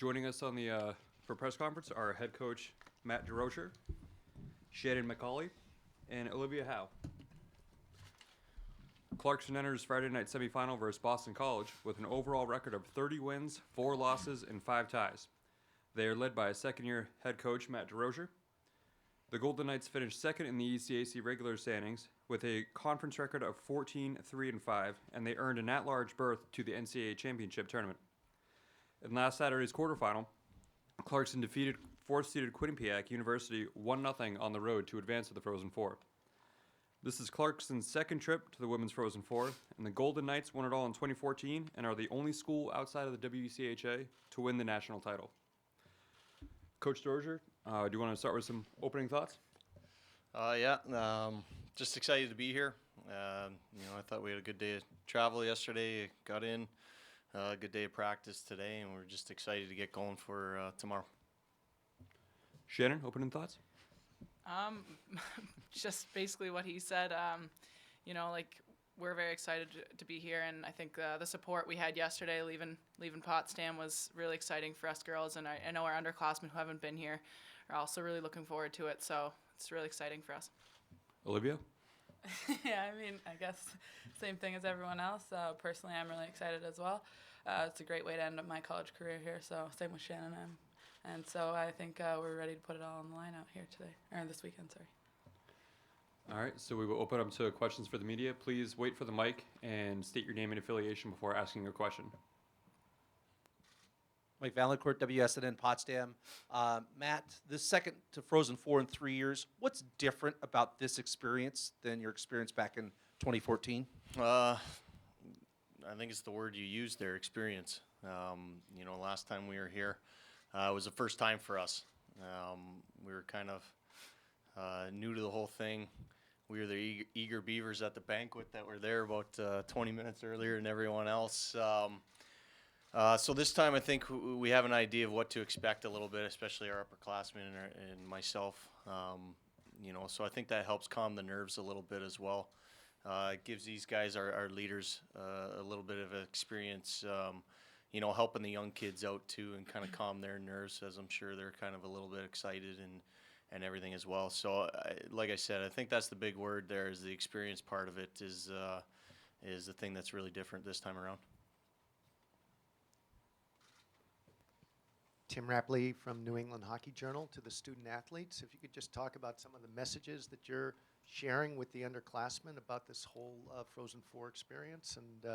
Joining us on the for press conference are head coach Matt Desrosiers, Shannon MacAulay, and Olivia Howe. Clarkson enters Friday night semifinal versus Boston College with an overall record of 30 wins, 4 losses, and 5 ties. They are led by second-year head coach Matt Desrosiers. The Golden Knights finished second in the ECAC regular standings with a conference record of 14-3-5, and they earned an at-large berth to the NCAA championship tournament. In last Saturday's quarterfinal, Clarkson defeated fourth-seeded Quinnipiac University 1-0 on the road to advance to the Frozen Four. This is Clarkson's second trip to the Women's Frozen Four, and the Golden Knights won it all in 2014 and are the only school outside of the WCHA to win the national title. Coach Desrosiers, do you want to start with some opening thoughts? Just excited to be here. I thought we had a good day of travel yesterday, got in, a good day of practice today, and we're just excited to get going for tomorrow. Shannon, opening thoughts? Just basically what he said. We're very excited to be here, and I think the support we had yesterday leaving Potsdam was really exciting for us girls, and I know our underclassmen who haven't been here are also really looking forward to it, so it's really exciting for us. Olivia? Yeah, I guess same thing as everyone else. Personally, I'm really excited as well. It's a great way to end up my college career here, so same with Shannon. And so I think we're ready to put it all on the line out here today, or this weekend, sorry. All right, so we will open up to questions for the media. Please wait for the mic and state your name and affiliation before asking your question. Mike Valancourt, WSNN Potsdam. Matt, this second to Frozen Four in 3 years, what's different about this experience than your experience back in 2014? I think it's the word you used there, experience. Last time we were here, it was the first time for us. We were kind of new to the whole thing. We were the eager beavers at the banquet that were there about 20 minutes earlier than everyone else. So this time I think we have an idea of what to expect a little bit, especially our upperclassmen and myself. So I think that helps calm the nerves a little bit as well. It gives these guys, our leaders, a little bit of experience, helping the young kids out too and kind of calm their nerves, as I'm sure they're kind of a little bit excited and everything as well. So like I said, I think that's the big word there, is the experience part of it is the thing that's really different this time around. Tim Rapley from New England Hockey Journal. To the student athletes, if you could just talk about some of the messages that you're sharing with the underclassmen about this whole Frozen Four experience, and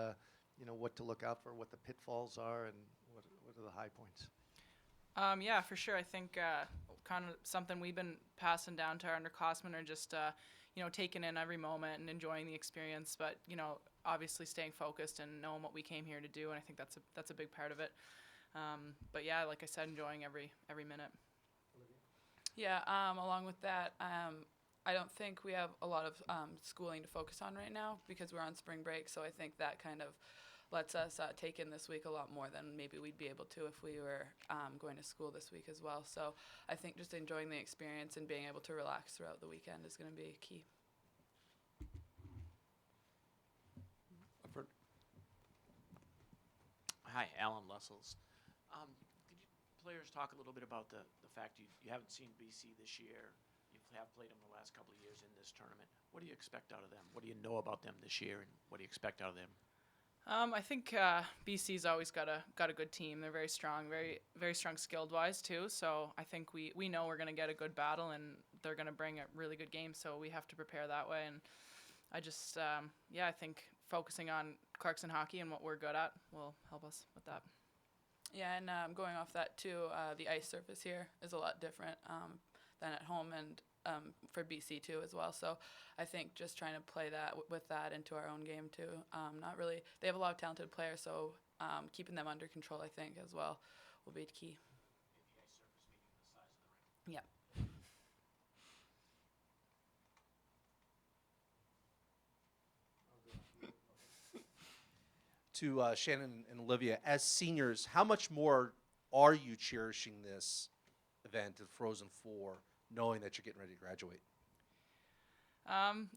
what to look out for, what the pitfalls are, and what are the high points. Yeah, for sure. I think kind of something we've been passing down to our underclassmen are just taking in every moment and enjoying the experience, but obviously staying focused and knowing what we came here to do, and I think that's a big part of it. But yeah, like I said, enjoying every minute. Yeah, along with that, I don't think we have a lot of schooling to focus on right now because we're on spring break, so I think that kind of lets us take in this week a lot more than maybe we'd be able to if we were going to school this week as well. So I think just enjoying the experience and being able to relax throughout the weekend is going to be key. Hi, Alan Lessels. Could you players talk a little bit about the fact you haven't seen BC this year? You have played them the last couple of years in this tournament. What do you expect out of them? What do you know about them this year, and what do you expect out of them? I think BC's always got a good team. They're very strong, very very strong skilled wise too. So I think we know we're going to get a good battle, and they're going to bring a really good game. So we have to prepare that way. And I just I think focusing on Clarkson hockey and what we're good at will help us with that. Yeah, and going off that too, the ice surface here is a lot different than at home, and for BC too as well. So I think just trying to play that with that into our own game too. They have a lot of talented players, so keeping them under control, I think, as well will be key. The ice surface meaning the size of the rink. Yeah. To Shannon and Olivia, as seniors, how much more are you cherishing this event of Frozen Four, knowing that you're getting ready to graduate?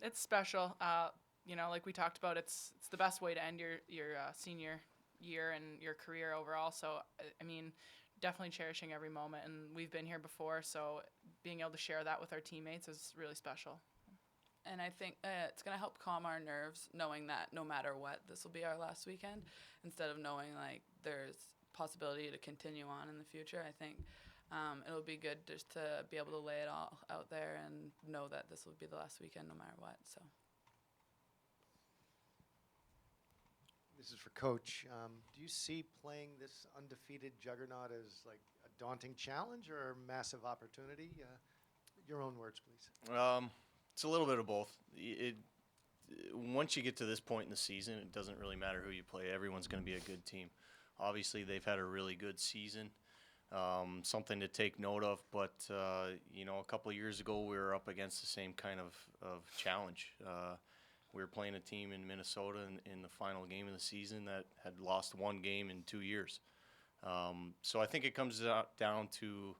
It's special. Like we talked about, it's the best way to end your senior year and your career overall. So, I mean, definitely cherishing every moment. And we've been here before, so being able to share that with our teammates is really special. And I think it's going to help calm our nerves knowing that no matter what, this will be our last weekend, instead of knowing like there's possibility to continue on in the future. I think it'll be good just to be able to lay it all out there and know that this will be the last weekend no matter what. So. This is for Coach. Do you see playing this undefeated juggernaut as like a daunting challenge or a massive opportunity? Your own words, please. It's a little bit of both. Once you get to this point in the season, it doesn't really matter who you play. Everyone's going to be a good team. Obviously, they've had a really good season, something to take note of. But, a couple of years ago, we were up against the same kind of challenge. We were playing a team in Minnesota in the final game of the season that had lost one game in 2 years. So I think it comes down to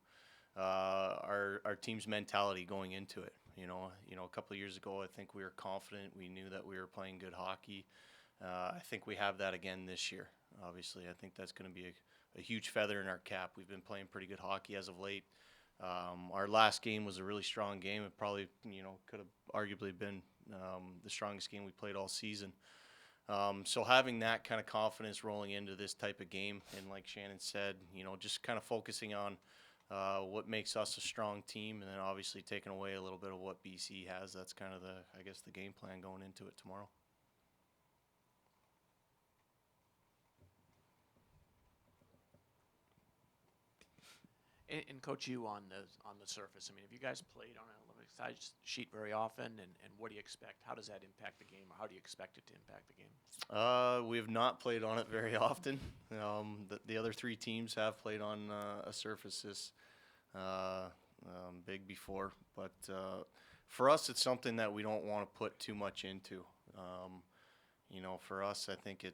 our team's mentality going into it. A couple of years ago, I think we were confident. We knew that we were playing good hockey. I think we have that again this year. Obviously, I think that's going to be a huge feather in our cap. We've been playing pretty good hockey as of late. Our last game was a really strong game. It probably, could have arguably been the strongest game we played all season. So having that kind of confidence rolling into this type of game, and like Shannon said, just kind of focusing on what makes us a strong team, and then obviously taking away a little bit of what BC has. That's kind of the game plan going into it tomorrow. And Coach, you on the surface, I mean, have you guys played on an Olympic size sheet very often, and what do you expect? How does that impact the game, or how do you expect it to impact the game? We have not played on it very often. The other three teams have played on a surface this big before, but for us, it's something that we don't want to put too much into. For us, I think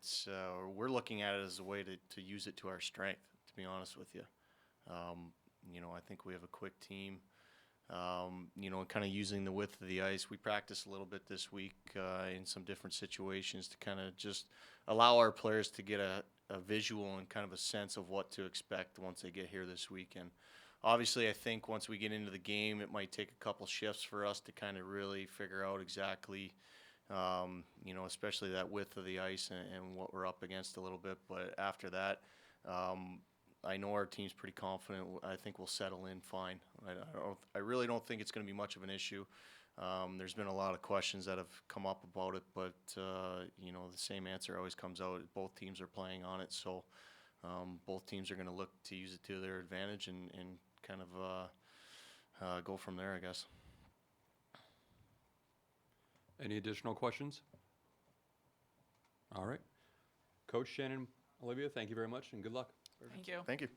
we're looking at it as a way to use it to our strength, to be honest with you. I think we have a quick team, kind of using the width of the ice. We practiced a little bit this week in some different situations to kind of just allow our players to get a visual and kind of a sense of what to expect once they get here this weekend. Obviously, I think once we get into the game, it might take a couple shifts for us to kind of really figure out exactly, especially that width of the ice and what we're up against a little bit. But after that, I know our team's pretty confident. I think we'll settle in fine. I really don't think it's going to be much of an issue. There's been a lot of questions that have come up about it, but the same answer always comes out. Both teams are playing on it, so both teams are going to look to use it to their advantage and kind of go from there, I guess. Any additional questions? All right. Coach, Shannon, Olivia, thank you very much and good luck. Thank you. Thank you.